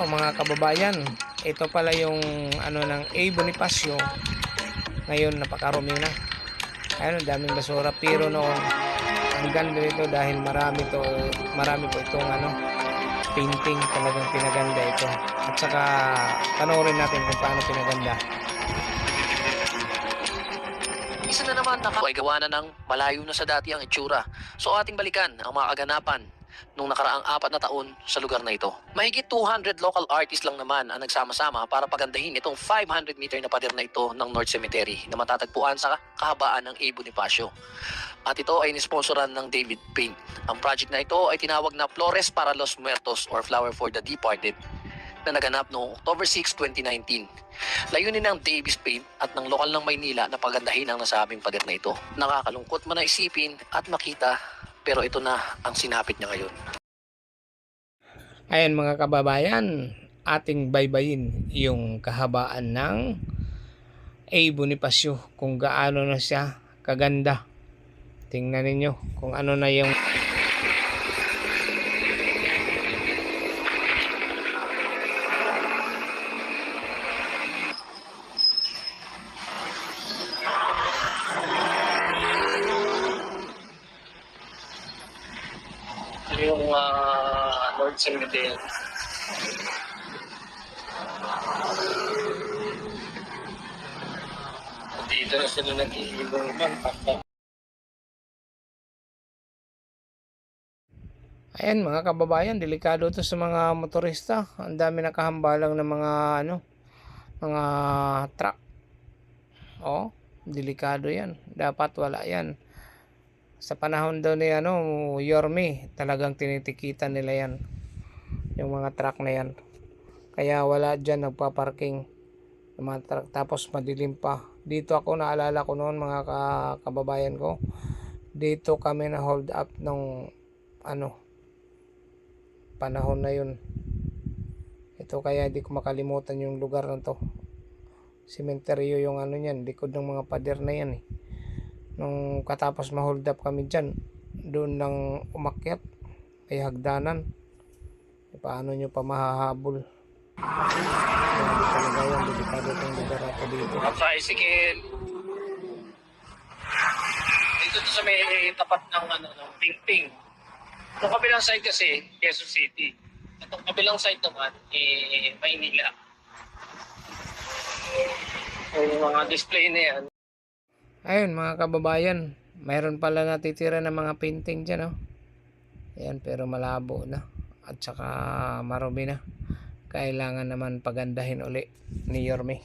mga kababayan, ito pala yung ano ng A. Bonifacio. Ngayon napakarumi na. Ayun, ang daming basura, pero noon ang ganda nito dahil marami po itong painting, talagang pinaganda ito. At saka panoorin natin kung paano pinaganda. Isa na naman ay gawa na ng malayo na sa dati ang itsura. So ating balikan ang mga kaganapan nung nakaraang 4 na taon sa lugar na ito. Mahigit 200 local artists lang naman ang nagsama-sama para pagandahin itong 500 meter na pader na ito ng North Cemetery na matatagpuan sa kahabaan ng A. Bonifacio. At ito ay nisponsoran ng David Paint. Ang project na ito ay tinawag na Flores para los Muertos or Flower for the Departed na naganap noong October 6, 2019. Layunin ng Davis Paint at ng lokal ng Maynila na pagandahin ang nasabing pader na ito. Nakakalungkot man na isipin at makita, pero ito na ang sinapit niya ngayon. Ayan mga kababayan, ating baybayin yung kahabaan ng A. Bonifacio, kung gaano na siya kaganda. Tingnan ninyo kung ano na yung North Cemetery. Dito na sila nag-iibang pagpapag. Ayan mga kababayan, delikado to sa mga motorista. Ang dami nakahambalang ng mga truck. Oh, delikado 'yan. Dapat wala 'yan. Sa panahon daw ni Yorme, talagang tinitikitan nila 'yan. Yung mga truck na 'yan. Kaya wala diyan nagpa-parking. Yung mga truck, tapos madilim pa. Dito ako naalala ko noon mga kababayan ko. Dito kami na hold up nung panahon na yun. Ito kaya di ko makalimutan yung lugar na to. Sementeryo yung niyan, likod ng mga pader na yan eh. Nung katapos ma-hold up kami dyan, doon lang umakyat, may hagdanan. Paano nyo pa mahahabol? Hindi talaga yan, delikado itong lugar na to dito. Tricycle. Dito sa may tapat ng Ping-Ping. Itong kabilang side kasi, Quezon City. Itong kabilang side naman, Maynila. Yung mga display na yan. Ayun mga kababayan, mayroon pala natitira ng mga painting dyan. Ayan, pero malabo na. At saka marumi na. Kailangan naman pagandahin uli ni Yorme.